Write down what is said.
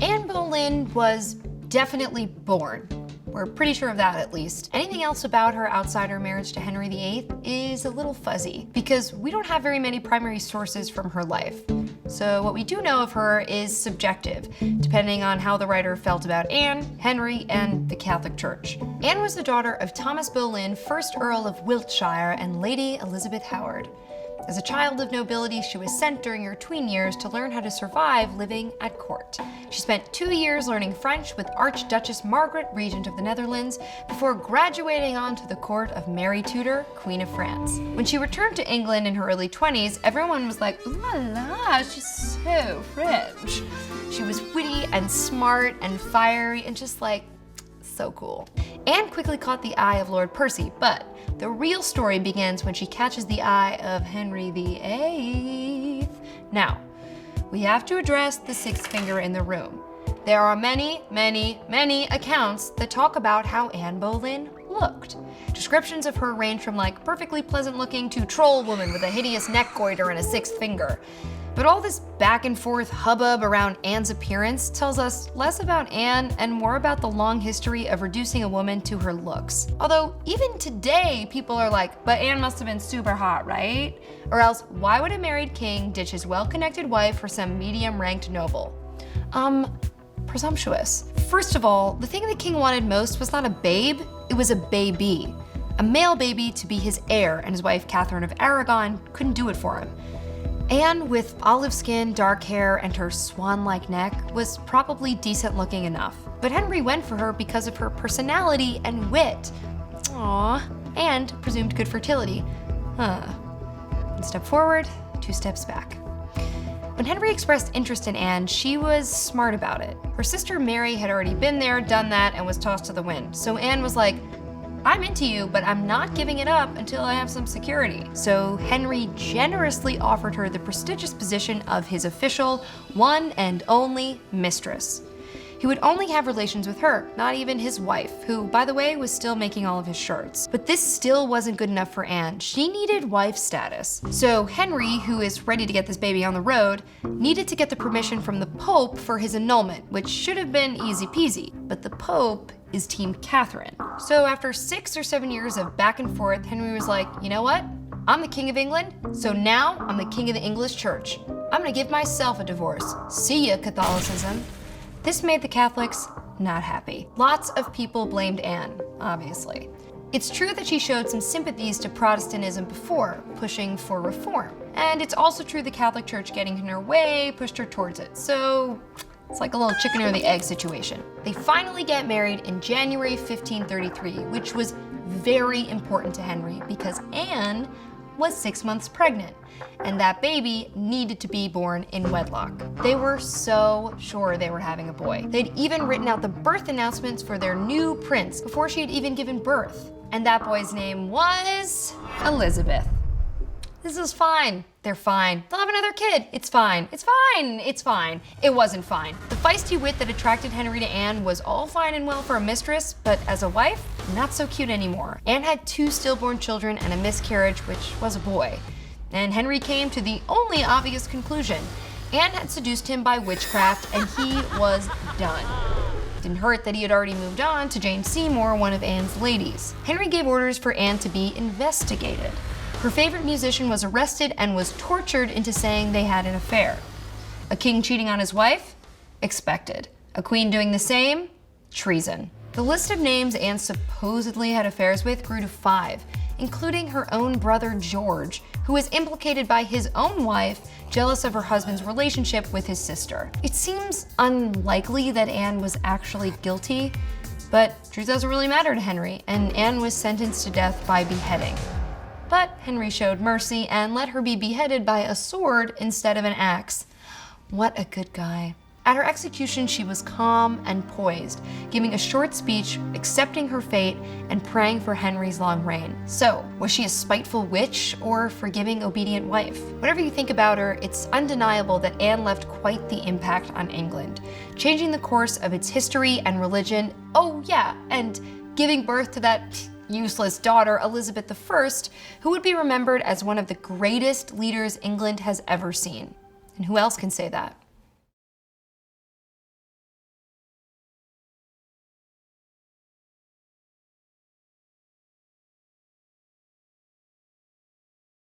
Anne Boleyn was definitely born. We're pretty sure of that, at least. Anything else about her outside her marriage to Henry VIII is a little fuzzy, because we don't have very many primary sources from her life. So what we do know of her is subjective, depending on how the writer felt about Anne, Henry, and the Catholic Church. Anne was the daughter of Thomas Boleyn, 1st Earl of Wiltshire, and Lady Elizabeth Howard. As a child of nobility, she was sent during her tween years to learn how to survive living at court. She spent 2 years learning French with Archduchess Margaret, Regent of the Netherlands, before graduating onto the court of Mary Tudor, Queen of France. When she returned to England in her early 20s, everyone was like, ooh la la, she's so French. She was witty and smart and fiery and just like, so cool. Anne quickly caught the eye of Lord Percy, but the real story begins when she catches the eye of Henry VIII. Now, we have to address the sixth finger in the room. There are many, many, many accounts that talk about how Anne Boleyn looked. Descriptions of her range from like perfectly pleasant looking to troll woman with a hideous neck goiter and a sixth finger. But all this back and forth hubbub around Anne's appearance tells us less about Anne and more about the long history of reducing a woman to her looks. Although even today, people are like, but Anne must have been super hot, right? Or else, why would a married king ditch his well-connected wife for some medium-ranked noble? Presumptuous. First of all, the thing the king wanted most was not a babe, it was a baby. A male baby to be his heir, and his wife Catherine of Aragon couldn't do it for him. Anne, with olive skin, dark hair, and her swan-like neck, was probably decent looking enough. But Henry went for her because of her personality and wit. Aww. And presumed good fertility. One step forward, 2 steps back. When Henry expressed interest in Anne, she was smart about it. Her sister Mary had already been there, done that, and was tossed to the wind. So Anne was like, I'm into you, but I'm not giving it up until I have some security. So Henry generously offered her the prestigious position of his official, one and only mistress. He would only have relations with her, not even his wife, who, by the way, was still making all of his shirts. But this still wasn't good enough for Anne. She needed wife status. So Henry, who is ready to get this baby on the road, needed to get the permission from the Pope for his annulment, which should have been easy peasy. But the Pope is Team Catherine. So after 6 or 7 years of back and forth, Henry was like, you know what? I'm the King of England, so now I'm the King of the English Church. I'm gonna give myself a divorce. See ya, Catholicism. This made the Catholics not happy. Lots of people blamed Anne, obviously. It's true that she showed some sympathies to Protestantism before, pushing for reform. And it's also true the Catholic Church getting in her way pushed her towards it. So it's like a little chicken or the egg situation. They finally get married in January 1533, which was very important to Henry because Anne was 6 months pregnant, and that baby needed to be born in wedlock. They were so sure they were having a boy. They'd even written out the birth announcements for their new prince before she had even given birth. And that boy's name was Elizabeth. This is fine. They're fine. They'll have another kid. It's fine. It's fine. It's fine. It wasn't fine. The feisty wit that attracted Henry to Anne was all fine and well for a mistress, but as a wife, not so cute anymore. Anne had 2 stillborn children and a miscarriage, which was a boy. And Henry came to the only obvious conclusion. Anne had seduced him by witchcraft, and he was done. It didn't hurt that he had already moved on to Jane Seymour, one of Anne's ladies. Henry gave orders for Anne to be investigated. Her favorite musician was arrested and was tortured into saying they had an affair. A king cheating on his wife? Expected. A queen doing the same? Treason. The list of names Anne supposedly had affairs with grew to 5, including her own brother George, who was implicated by his own wife, jealous of her husband's relationship with his sister. It seems unlikely that Anne was actually guilty, but truth doesn't really matter to Henry, and Anne was sentenced to death by beheading. But Henry showed mercy and let her be beheaded by a sword instead of an axe. What a good guy. At her execution, she was calm and poised, giving a short speech, accepting her fate, and praying for Henry's long reign. So, was she a spiteful witch or a forgiving, obedient wife? Whatever you think about her, it's undeniable that Anne left quite the impact on England, changing the course of its history and religion. Oh yeah, and giving birth to that useless daughter, Elizabeth I, who would be remembered as one of the greatest leaders England has ever seen. And who else can say that?